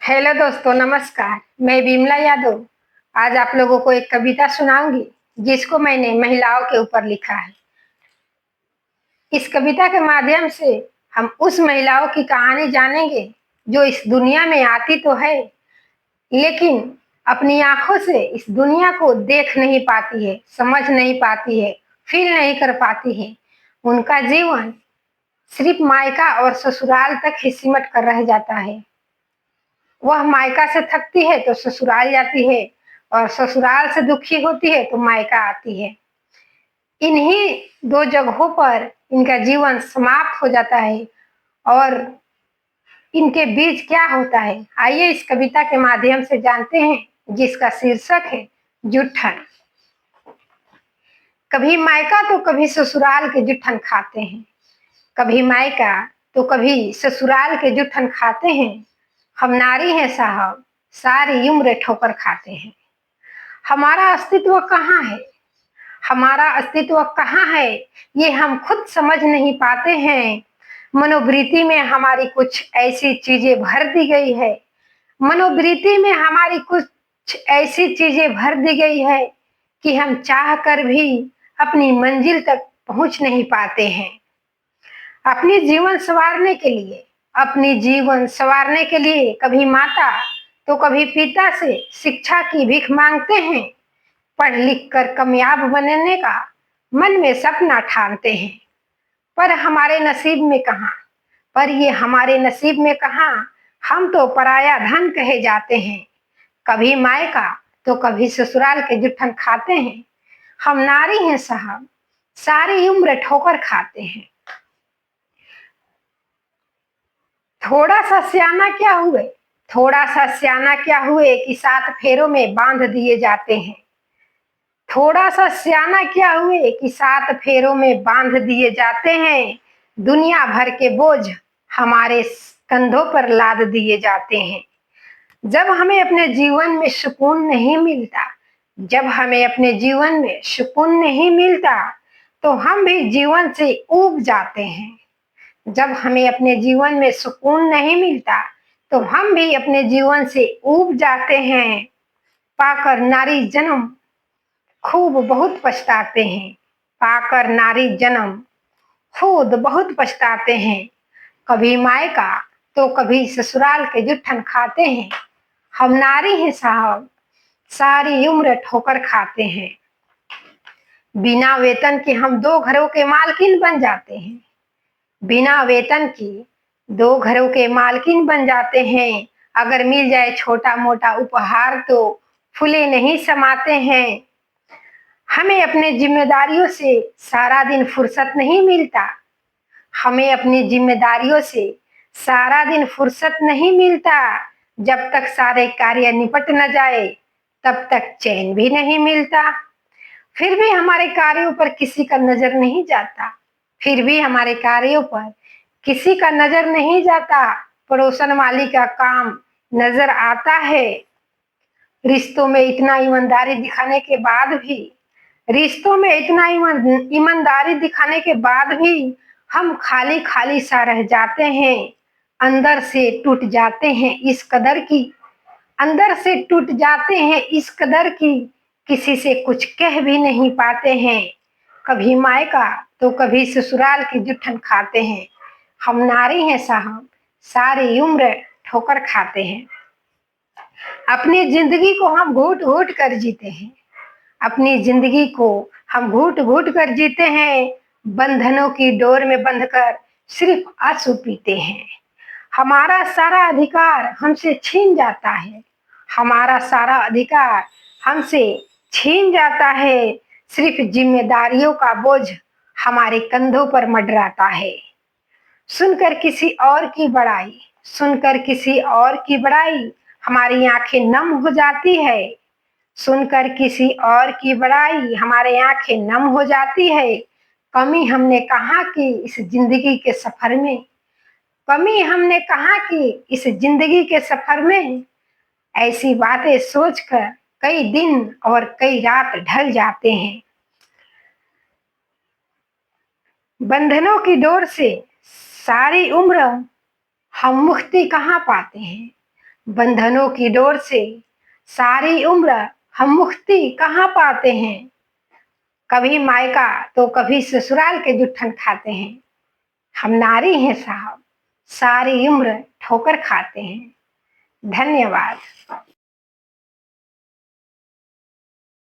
Hello दोस्तों, नमस्कार। मैं विमला यादव आज आप लोगों को एक कविता सुनाऊंगी जिसको मैंने महिलाओं के ऊपर लिखा है। इस कविता के माध्यम से हम उस महिलाओं की कहानी जानेंगे जो इस दुनिया में आती तो है, लेकिन अपनी आंखों से इस दुनिया को देख नहीं पाती है, समझ नहीं पाती है, फील नहीं कर पाती है। उनका जीवन सिर्फ मायका और ससुराल तक ही सिमट कर रह जाता है। वह मायका से थकती है तो ससुराल जाती है, और ससुराल से दुखी होती है तो मायका आती है। इन्हीं दो जगहों पर इनका जीवन समाप्त हो जाता है। और इनके बीच क्या होता है, आइए इस कविता के माध्यम से जानते हैं, जिसका शीर्षक है जुट्ठन। कभी मायका तो कभी ससुराल के जुट्ठन खाते हैं, कभी मायका तो कभी ससुराल के जुट्ठन खाते हैं। हम नारी हैं साहब, सारी उम्र ठोकर खाते हैं। हमारा अस्तित्व कहाँ है, हमारा अस्तित्व कहाँ है, ये हम खुद समझ नहीं पाते हैं। मनोवृत्ति में हमारी कुछ ऐसी चीजें भर दी गई है, मनोवृत्ति में हमारी कुछ ऐसी चीजें भर दी गई है कि हम चाह कर भी अपनी मंजिल तक पहुंच नहीं पाते हैं। अपनी जीवन संवारने के लिए अपनी जीवन संवारने के लिए कभी माता तो कभी पिता से शिक्षा की भीख मांगते हैं। पढ़ लिख कर कामयाब बनने का मन में सपना ठानते हैं, पर हमारे नसीब में कहाँ, पर ये हमारे नसीब में कहाँ। हम तो पराया धन कहे जाते हैं। कभी मायका तो कभी ससुराल के जुट्ठन खाते हैं। हम नारी हैं साहब, सारी उम्र ठोकर खाते हैं। थोड़ा सा सियाना क्या हुए, थोड़ा सा सियाना क्या हुए कि 7 फेरों में बांध दिए जाते हैं। थोड़ा सा सियाना क्या हुए कि 7 फेरों में बांध दिए जाते हैं। दुनिया भर के बोझ हमारे कंधों पर लाद दिए जाते हैं। जब हमें अपने जीवन में सुकून नहीं मिलता, जब हमें अपने जीवन में सुकून नहीं मिलता, तो हम भी जीवन से ऊब जाते हैं। जब हमें अपने जीवन में सुकून नहीं मिलता, तो हम भी अपने जीवन से ऊब जाते हैं। पाकर नारी जन्म खूब बहुत पछताते हैं, पाकर नारी जन्म खुद बहुत पछताते हैं। कभी मायका तो कभी ससुराल के जुट्ठन खाते हैं। हम नारी हैं साहब, सारी उम्र ठोकर खाते हैं। बिना वेतन के हम 2 घरों के मालकिन बन जाते हैं, बिना वेतन की 2 घरों के मालकिन बन जाते हैं। अगर मिल जाए छोटा मोटा उपहार तो फूले नहीं समाते हैं। हमें अपने जिम्मेदारियों से सारा दिन फुर्सत नहीं मिलता, हमें अपनी जिम्मेदारियों से सारा दिन फुर्सत नहीं मिलता। जब तक सारे कार्य निपट न जाए तब तक चैन भी नहीं मिलता। फिर भी हमारे कार्यों पर किसी का नजर नहीं जाता, फिर भी हमारे कार्यों पर किसी का नजर नहीं जाता। पड़ोसन वाली का काम नजर आता है। रिश्तों में इतना ईमानदारी दिखाने के बाद भी, रिश्तों में इतना ईमानदारी दिखाने के बाद भी हम खाली खाली सा रह जाते हैं। अंदर से टूट जाते हैं इस कदर की, अंदर से टूट जाते हैं इस कदर की, किसी से कुछ कह भी नहीं पाते हैं। कभी मायका तो कभी ससुराल की जुट्ठन खाते हैं। हम नारी हैं साहब, सारी उम्र ठोकर खाते हैं। अपनी जिंदगी को हम घूट घूट कर जीते हैं, अपनी जिंदगी को हम घूट घूट कर जीते हैं। बंधनों की डोर में बंधकर सिर्फ आंसू पीते हैं। हमारा सारा अधिकार हमसे छीन जाता है, हमारा सारा अधिकार हमसे छीन जाता है। सिर्फ जिम्मेदारियों का बोझ हमारे कंधों पर मंडराता है। सुनकर किसी और की बड़ाई, सुनकर किसी और की बड़ाई हमारी आंखें नम हो जाती है। सुनकर किसी और की बड़ाई हमारे आंखें नम हो जाती है। कमी हमने कहाँ की इस जिंदगी के सफर में, कमी हमने कहाँ की इस जिंदगी के सफर में। ऐसी बातें सोचकर कई दिन और कई रात ढल जाते हैं। बंधनों की डोर से सारी उम्र हम मुक्ति कहाँ पाते हैं, बंधनों की डोर से सारी उम्र हम मुक्ति कहाँ पाते हैं। कभी मायका तो कभी ससुराल के जुट्ठन खाते हैं। हम नारी हैं साहब, सारी उम्र ठोकर खाते हैं। धन्यवाद।